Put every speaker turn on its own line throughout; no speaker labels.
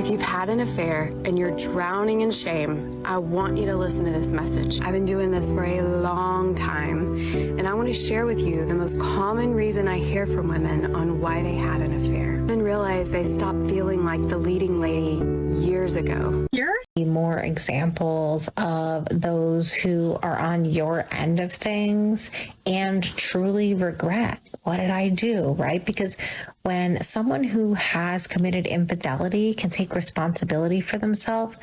If you've had an affair and you're drowning in shame, I want you to listen to this message. I've been doing this for a long time, and I want to share with you the most common reason I hear from women on why they had an affair. Women realize they stopped feeling like the leading lady years ago.
More examples of those who are on your end of things and truly regret, what did I do, right? Because when someone who has committed infidelity can take responsibility for themselves,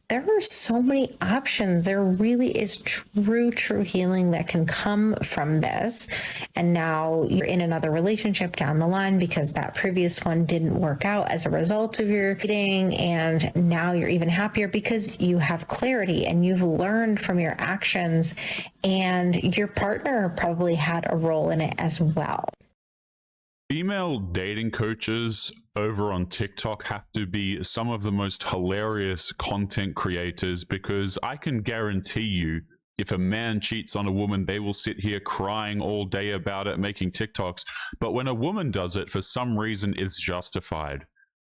there are so many options. There really is true healing that can come from this. And now you're in another relationship down the line because that previous one didn't work out as a result of your cheating. And now you're even happier because you have clarity and you've learned from your actions, and your partner probably had a role in it as well.
Female dating coaches over on TikTok have to be some of the most hilarious content creators, because I can guarantee you, if a man cheats on a woman, they will sit here crying all day about it, making TikToks. But when a woman does it, for some reason, it's justified.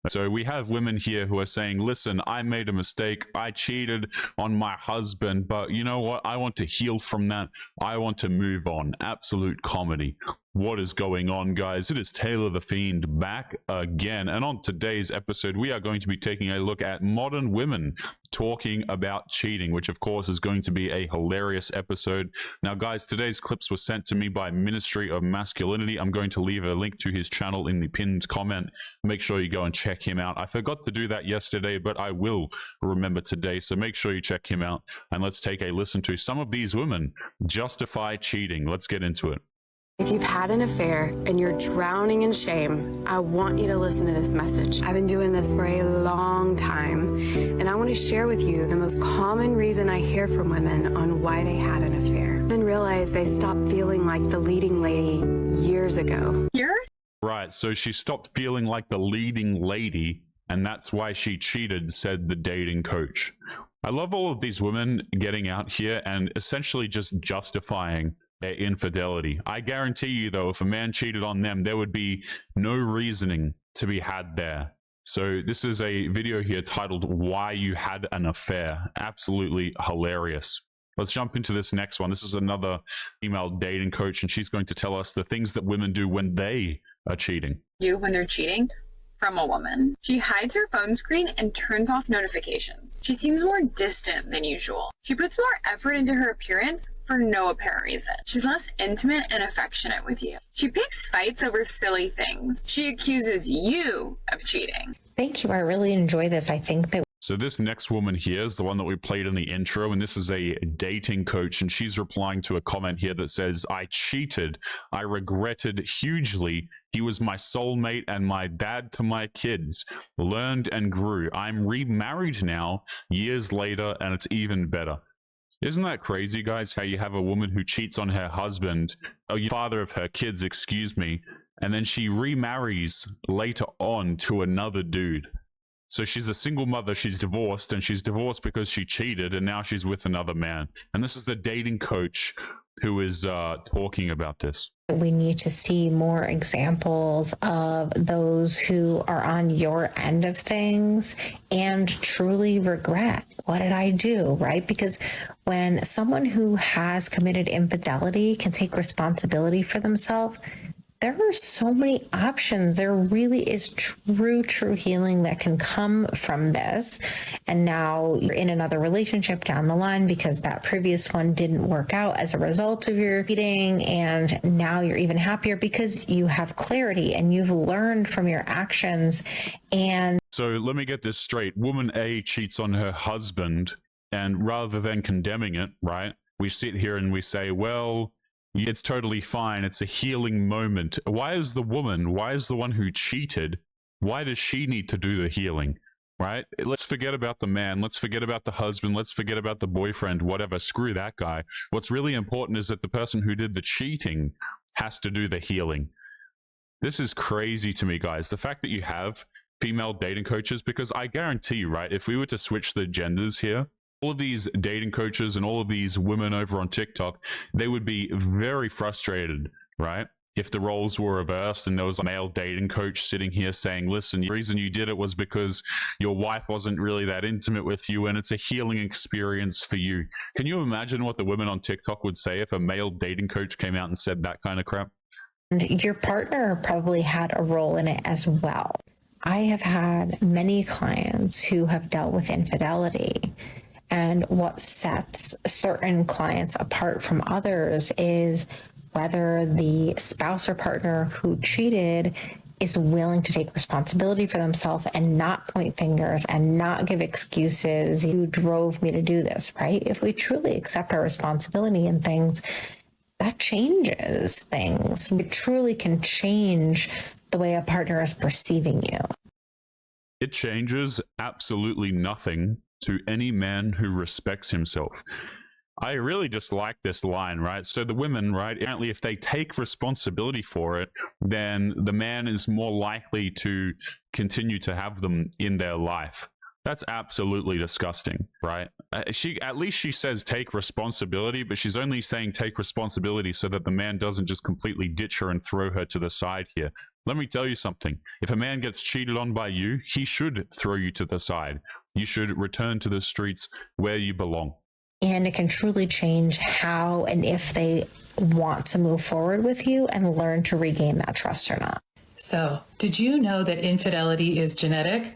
So we have women here who are saying, listen, I made a mistake. I cheated on my husband, but you know what? I want to heal from that. I want to move on. Absolute comedy. What is going on, guys? It is Taylor the Fiend back again. And on today's episode, we are going to be taking a look at modern women talking about cheating, which of course is going to be a hilarious episode. Now, guys, today's clips were sent to me by Ministry of Masculinity. I'm going to leave a link to his channel in the pinned comment. Make sure you go and check him out. I forgot to do that yesterday, but I will remember today. So make sure you check him out, and let's take a listen to some of these women justify cheating. Let's get into it.
If you've had an affair and you're drowning in shame, I want you to listen to this message. I've been doing this for a long time, and I want to share with you the most common reason I hear from women on why they had an affair. Women realize they stopped feeling like the leading lady years ago.
Right, so she stopped feeling like the leading lady, and that's why she cheated, said the dating coach. I love all of these women getting out here and essentially just justifying their infidelity. I guarantee you, though, if a man cheated on them, there would be no reasoning to be had there. So this is a video here titled Why You Had an Affair. Absolutely hilarious. Let's jump into this next one. This is another female dating coach, and she's going to tell us the things that women do when they are cheating.
When they're cheating from a woman. She hides her phone screen and turns off notifications. She seems more distant than usual. She puts more effort into her appearance for no apparent reason. She's less intimate and affectionate with you. She picks fights over silly things. She accuses you of cheating.
Thank you. I really enjoy this. I think that
So this next woman here is the one that we played in the intro, and this is a dating coach, and she's replying to a comment here that says, I cheated. I regretted hugely. He was my soulmate and my dad to my kids. Learned and grew. I'm remarried now, years later, and it's even better. Isn't that crazy, guys, how you have a woman who cheats on her husband, or father of her kids, excuse me, and then she remarries later on to another dude. So she's a single mother, she's divorced, and she's divorced because she cheated, and now she's with another man. And this is the dating coach who is talking about this.
we need to see more examples of those who are on your end of things and truly regret, what did I do, right? Because when someone who has committed infidelity can take responsibility for themselves, there are so many options. There really is true healing that can come from this. And now you're in another relationship down the line because that previous one didn't work out as a result of your cheating. And now you're even happier because you have clarity and you've learned from your actions. And
so let me get this straight. Woman A cheats on her husband, and rather than condemning it, right, we sit here and we say, well, it's totally fine. It's a healing moment. Why is the one who cheated, why does she need to do the healing, right? Let's forget about the man. Let's forget about the husband. Let's forget about the boyfriend, whatever. Screw that guy. What's really important is that the person who did the cheating has to do the healing. This is crazy to me, guys. The fact that you have female dating coaches, because I guarantee you, right, if we were to switch the genders here, all of these dating coaches and all of these women over on TikTok, they would be very frustrated, right? if the roles were reversed and there was a male dating coach sitting here saying, listen, the reason you did it was because your wife wasn't really that intimate with you and it's a healing experience for you. Can you imagine what the women on TikTok would say if a male dating coach came out and said that kind of crap?
And your partner probably had a role in it as well. I have had many clients who have dealt with infidelity, and what sets certain clients apart from others is whether the spouse or partner who cheated is willing to take responsibility for themselves and not point fingers and not give excuses. You drove me to do this, right? If we truly accept our responsibility in things, that changes things. We truly can change the way a partner is perceiving you.
It changes absolutely nothing to any man who respects himself. I really just like this line, right? So the women, right, apparently if they take responsibility for it, then the man is more likely to continue to have them in their life. That's absolutely disgusting, right? At least she says take responsibility, but she's only saying take responsibility so that the man doesn't just completely ditch her and throw her to the side here. Let me tell you something. If a man gets cheated on by you, he should throw you to the side. You should return to the streets where you belong.
And it can truly change how and if they want to move forward with you and learn to regain that trust or not.
So, did you know that infidelity is genetic?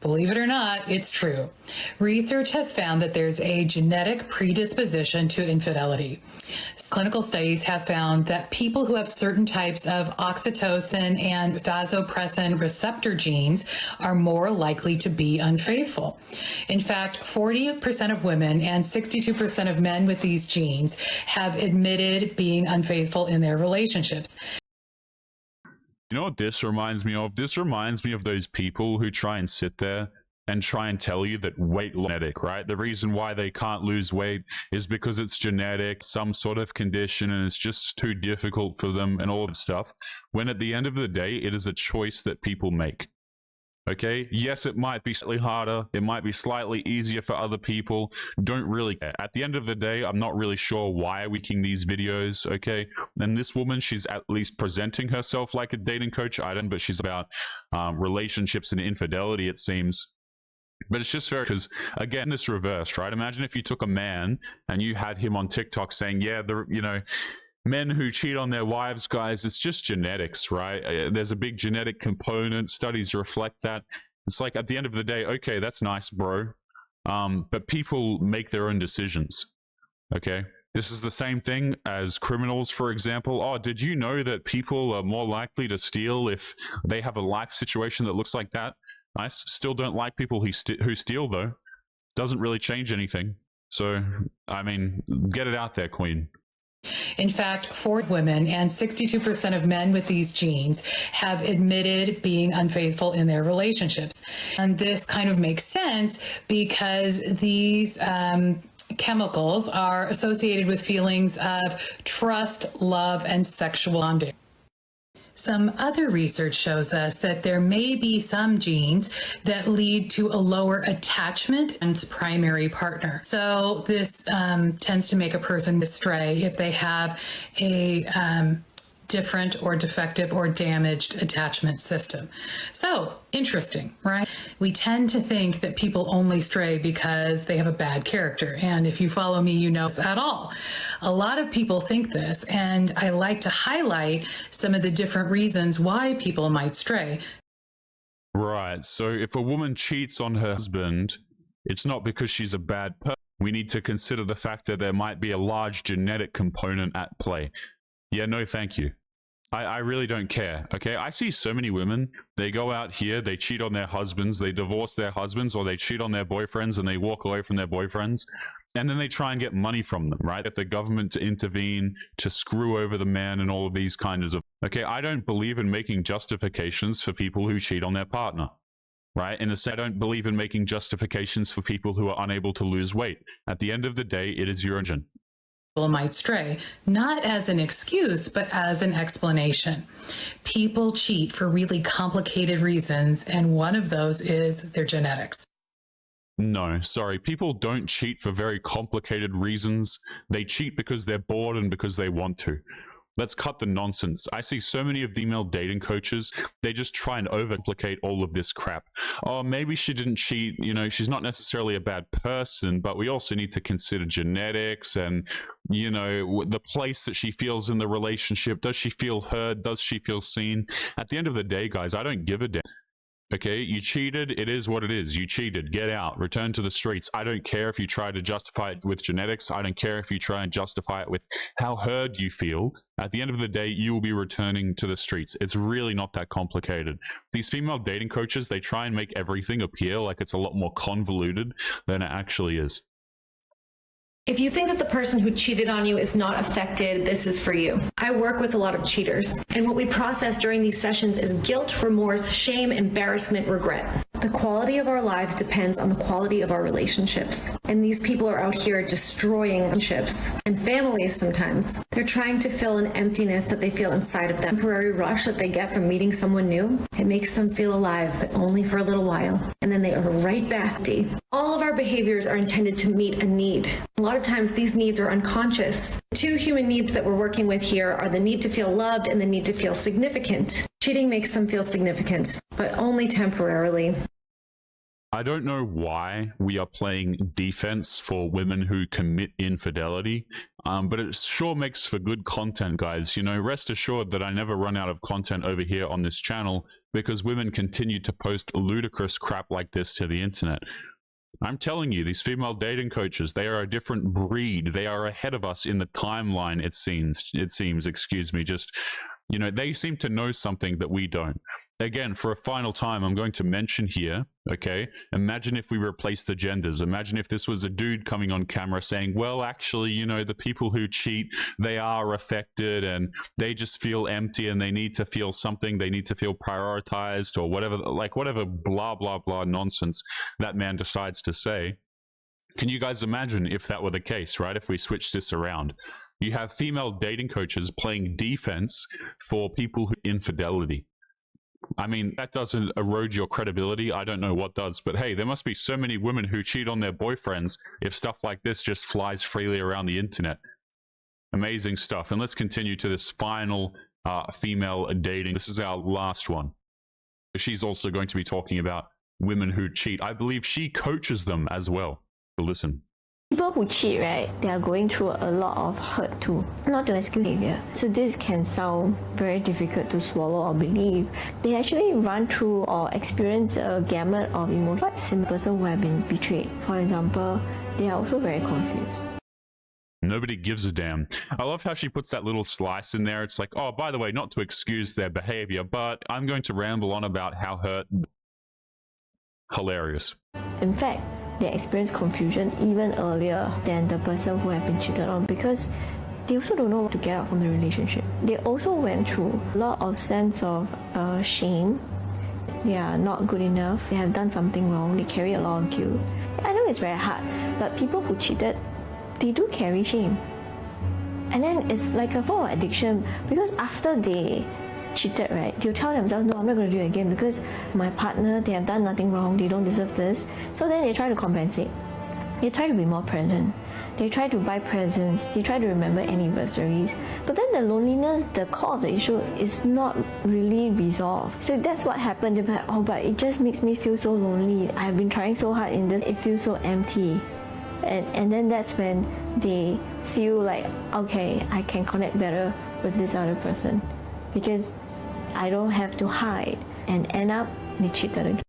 Believe it or not, it's true. Research has found that there's a genetic predisposition to infidelity. Clinical studies have found that people who have certain types of oxytocin and vasopressin receptor genes are more likely to be unfaithful. In fact, 40% of women and 62% of men with these genes have admitted being unfaithful in their relationships.
You know what this reminds me of? This reminds me of those people who try and sit there and try and tell you that weight loss is genetic, right? The reason why they can't lose weight is because it's genetic, some sort of condition, and it's just too difficult for them and all that stuff. When at the end of the day, it is a choice that people make. Okay, yes, it might be slightly harder. It might be slightly easier for other people. Don't really care. At the end of the day, I'm not really sure why we're making these videos, okay? And this woman, she's at least presenting herself like a dating coach item, but she's about relationships and infidelity, it seems. But it's just fair because, again, this reverse, right? Imagine if you took a man and you had him on TikTok saying, yeah, men who cheat on their wives, guys, it's just genetics, right? There's a big genetic component. Studies reflect that. It's like at the end of the day, okay, that's nice, bro. But people make their own decisions, okay? This is the same thing as criminals, for example. Oh, did you know that people are more likely to steal if they have a life situation that looks like that? I still don't like people who steal, though. Doesn't really change anything. So, I mean, get it out there, Queen.
In fact, 4 women and 62% of men with these genes have admitted being unfaithful in their relationships. And this kind of makes sense because these chemicals are associated with feelings of trust, love, and sexual bonding. Some other research shows us that there may be some genes that lead to a lower attachment and primary partner. So this tends to make a person astray if they have a different or defective or damaged attachment system. So interesting, right? We tend to think that people only stray because they have a bad character. And if you follow me, you know this at all. A lot of people think this, and I like to highlight some of the different reasons why people might stray.
Right. So if a woman cheats on her husband, it's not because she's a bad person. We need to consider the fact that there might be a large genetic component at play. Yeah, no, thank you. I really don't care, okay? I see so many women, they go out here, they cheat on their husbands, they divorce their husbands, or they cheat on their boyfriends and they walk away from their boyfriends, and then they try and get money from them, right? Get the government to intervene, to screw over the man and all of these kinds of... Okay, I don't believe in making justifications for people who cheat on their partner, right? In the sense, I don't believe in making justifications for people who are unable to lose weight. At the end of the day, it is your engine.
Might stray, not as an excuse, but as an explanation. People cheat for really complicated reasons, and one of those is their genetics.
No, sorry. People don't cheat for very complicated reasons. They cheat because they're bored and because they want to. Let's cut the nonsense. I see so many of the female dating coaches, they just try and overcomplicate all of this crap. Oh, maybe she didn't cheat. You know, she's not necessarily a bad person, but we also need to consider genetics and, you know, the place that she feels in the relationship. Does she feel heard? Does she feel seen? At the end of the day, guys, I don't give a damn. Okay, you cheated. It is what it is. You cheated. Get out. Return to the streets. I don't care if you try to justify it with genetics. I don't care if you try and justify it with how heard you feel. At the end of the day, you will be returning to the streets. It's really not that complicated. These female dating coaches, they try and make everything appear like it's a lot more convoluted than it actually is.
If you think that the person who cheated on you is not affected, this is for you. I work with a lot of cheaters, and what we process during these sessions is guilt, remorse, shame, embarrassment, regret. The quality of our lives depends on the quality of our relationships. And these people are out here destroying relationships and families sometimes. They're trying to fill an emptiness that they feel inside of them. The temporary rush that they get from meeting someone new, it makes them feel alive, but only for a little while. And then they are right back empty. All of our behaviors are intended to meet a need. A lot of times these needs are unconscious. Two human needs that we're working with here are the need to feel loved and the need to feel significant. Cheating makes them feel significant, but only temporarily.
I don't know why we are playing defense for women who commit infidelity, but it sure makes for good content, guys. You know, rest assured that I never run out of content over here on this channel because women continue to post ludicrous crap like this to the internet. I'm telling you, these female dating coaches, they are a different breed. They are ahead of us in the timeline, it seems, excuse me, just, you know, they seem to know something that we don't. Again, for a final time, I'm going to mention here, okay, imagine if we replace the genders. Imagine if this was a dude coming on camera saying, well, actually, you know, the people who cheat, they are affected and they just feel empty and they need to feel something. They need to feel prioritized or whatever, like whatever blah, blah, blah nonsense that man decides to say. Can you guys imagine if that were the case, right? If we switch this around, you have female dating coaches playing defense for people who infidelity. I mean, that doesn't erode your credibility. I don't know what does, but hey, there must be so many women who cheat on their boyfriends if stuff like this just flies freely around the internet. Amazing stuff. And let's continue to this final female dating. This is our last one. She's also going to be talking about women who cheat. I believe she coaches them as well. So listen.
People who cheat, right, they are going through a lot of hurt too, not to excuse behavior. So this can sound very difficult to swallow or believe. They actually run through or experience a gamut of emotions. What's the person who have been betrayed? For example, they are also very confused.
Nobody gives a damn. I love how she puts that little slice in there. It's like, oh, by the way, not to excuse their behavior, but I'm going to ramble on about how hurt. Hilarious.
In fact, they experience confusion even earlier than the person who have been cheated on because they also don't know what to get out from the relationship. They also went through a lot of sense of shame. They are not good enough. They have done something wrong. They carry a lot of guilt. I know it's very hard, but people who cheated, they do carry shame. And then it's like a form of addiction because after they cheated, right, they'll tell themselves, no, I'm not going to do it again because my partner, they have done nothing wrong, they don't deserve this. So then they try to compensate. They try to be more present. They try to buy presents. They try to remember anniversaries. But then the loneliness, the core of the issue is not really resolved. So that's what happened. They're like, oh, but it just makes me feel so lonely. I've been trying so hard in this. It feels so empty. And then that's when they feel like, okay, I can connect better with this other person because I don't have to hide, and end up they cheated again.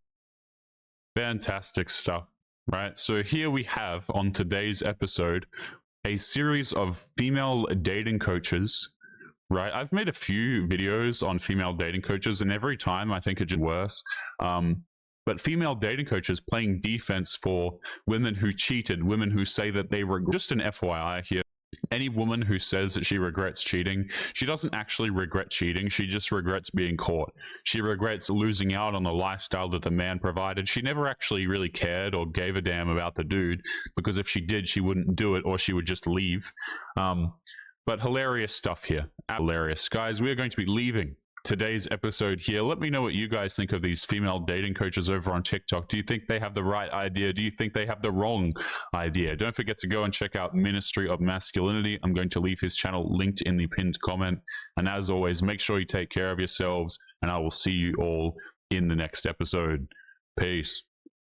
Fantastic stuff, right? So here we have on today's episode a series of female dating coaches, right? I've made a few videos on female dating coaches and every time I think it's worse. But female dating coaches playing defense for women who cheated, women who say that they regret. Just an FYI here. Any woman who says that she regrets cheating, she doesn't actually regret cheating. She just regrets being caught. She regrets losing out on the lifestyle that the man provided. She never actually really cared or gave a damn about the dude because if she did, she wouldn't do it or she would just leave. But hilarious stuff here. Hilarious. Guys, we are going to be leaving today's episode here. Let me know what you guys think of these female dating coaches over on TikTok. Do you think they have the right idea? Do you think they have the wrong idea? Don't forget to go and check out Ministry of Masculinity. I'm going to leave his channel linked in the pinned comment. And as always, make sure you take care of yourselves, and I will see you all in the next episode. Peace.